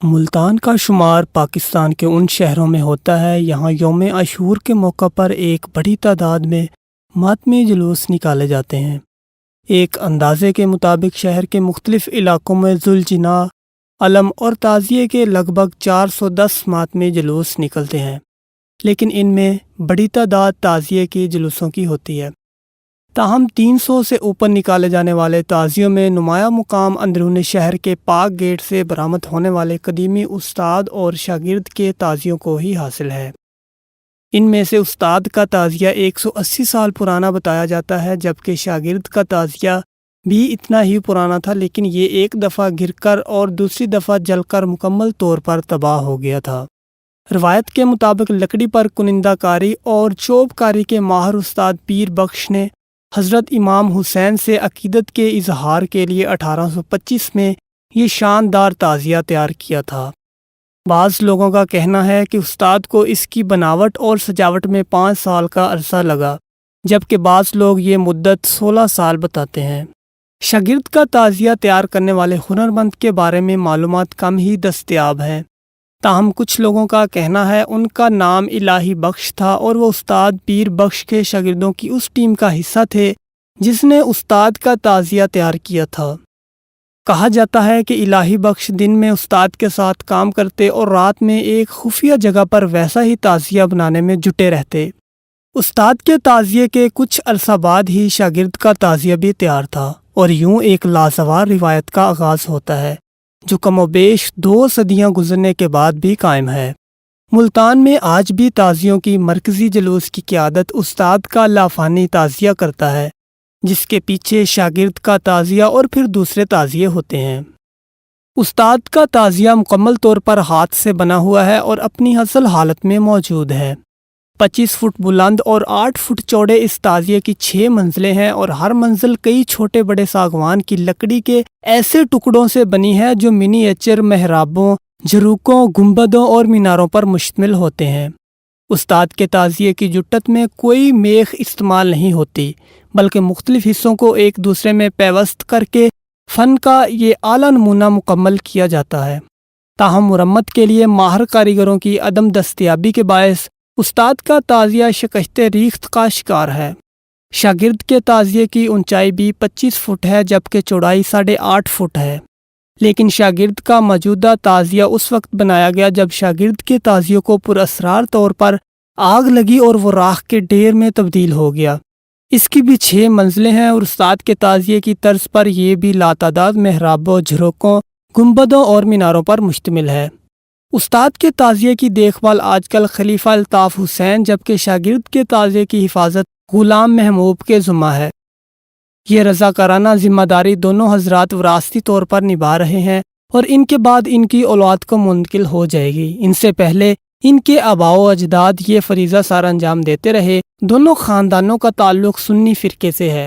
ملتان کا شمار پاکستان کے ان شہروں میں ہوتا ہے یہاں یوم عاشور کے موقع پر ایک بڑی تعداد میں ماتمی جلوس نکالے جاتے ہیں۔ ایک اندازے کے مطابق شہر کے مختلف علاقوں میں ذوالجناح، علم اور تعزیے کے لگ بھگ 410 ماتمی جلوس نکلتے ہیں، لیکن ان میں بڑی تعداد تعزیے کے جلوسوں کی ہوتی ہے۔ تاہم 300 سے اوپر نکالے جانے والے تعزیوں میں نمایاں مقام اندرون شہر کے پاک گیٹ سے برآمد ہونے والے قدیمی استاد اور شاگرد کے تعزیوں کو ہی حاصل ہے۔ ان میں سے استاد کا تعزیہ 180 سال پرانا بتایا جاتا ہے، جبکہ شاگرد کا تعزیہ بھی اتنا ہی پرانا تھا، لیکن یہ ایک دفعہ گر کر اور دوسری دفعہ جل کر مکمل طور پر تباہ ہو گیا تھا۔ روایت کے مطابق لکڑی پر کنندہ کاری اور چوب کاری کے ماہر استاد پیر بخش نے حضرت امام حسین سے عقیدت کے اظہار کے لیے 1825 میں یہ شاندار تعزیہ تیار کیا تھا۔ بعض لوگوں کا کہنا ہے کہ استاد کو اس کی بناوٹ اور سجاوٹ میں 5 سال کا عرصہ لگا، جبکہ بعض لوگ یہ مدت 16 سال بتاتے ہیں۔ شاگرد کا تعزیہ تیار کرنے والے ہنرمند کے بارے میں معلومات کم ہی دستیاب ہیں، تاہم کچھ لوگوں کا کہنا ہے ان کا نام الہی بخش تھا اور وہ استاد پیر بخش کے شاگردوں کی اس ٹیم کا حصہ تھے جس نے استاد کا تعزیہ تیار کیا تھا۔ کہا جاتا ہے کہ الہی بخش دن میں استاد کے ساتھ کام کرتے اور رات میں ایک خفیہ جگہ پر ویسا ہی تعزیہ بنانے میں جٹے رہتے۔ استاد کے تعزیے کے کچھ عرصہ بعد ہی شاگرد کا تعزیہ بھی تیار تھا، اور یوں ایک لازوال روایت کا آغاز ہوتا ہے جو کم و بیش 2 صدیاں گزرنے کے بعد بھی قائم ہے۔ ملتان میں آج بھی تعزیوں کی مرکزی جلوس کی قیادت استاد کا لافانی تعزیہ کرتا ہے، جس کے پیچھے شاگرد کا تعزیہ اور پھر دوسرے تعزیے ہوتے ہیں۔ استاد کا تعزیہ مکمل طور پر ہاتھ سے بنا ہوا ہے اور اپنی اصل حالت میں موجود ہے۔ 25 فٹ بلند اور 8 فٹ چوڑے اس تعزیے کی 6 منزلیں ہیں، اور ہر منزل کئی چھوٹے بڑے ساگوان کی لکڑی کے ایسے ٹکڑوں سے بنی ہے جو منی ایچر محرابوں، جھروکوں، گنبدوں اور میناروں پر مشتمل ہوتے ہیں۔ استاد کے تعزیے کی جٹت میں کوئی میخ استعمال نہیں ہوتی، بلکہ مختلف حصوں کو ایک دوسرے میں پیوست کر کے فن کا یہ اعلیٰ نمونہ مکمل کیا جاتا ہے۔ تاہم مرمت کے لیے ماہر کاریگروں کی عدم دستیابی کے باعث استاد کا تعزیہ شکست ریخت کا شکار ہے۔ شاگرد کے تعزیے کی اونچائی بھی 25 فٹ ہے، جبکہ چوڑائی 8.5 فٹ ہے، لیکن شاگرد کا موجودہ تعزیہ اس وقت بنایا گیا جب شاگرد کے تعزیوں کو پراسرار طور پر آگ لگی اور وہ راکھ کے ڈھیر میں تبدیل ہو گیا۔ اس کی بھی 6 منزلیں ہیں، اور استاد کے تعزیے کی طرز پر یہ بھی لاتعداد محرابوں، جھروکوں، گنبدوں اور میناروں پر مشتمل ہے۔ استاد کے تعزیے کی دیکھ بھال آج کل خلیفہ الطاف حسین، جبکہ شاگرد کے تعزیے کی حفاظت غلام محمود کے ذمہ ہے۔ یہ رضاکارانہ ذمہ داری دونوں حضرات وراثتی طور پر نبھا رہے ہیں، اور ان کے بعد ان کی اولاد کو منتقل ہو جائے گی۔ ان سے پہلے ان کے آباء و اجداد یہ فریضہ سر انجام دیتے رہے۔ دونوں خاندانوں کا تعلق سنی فرقے سے ہے۔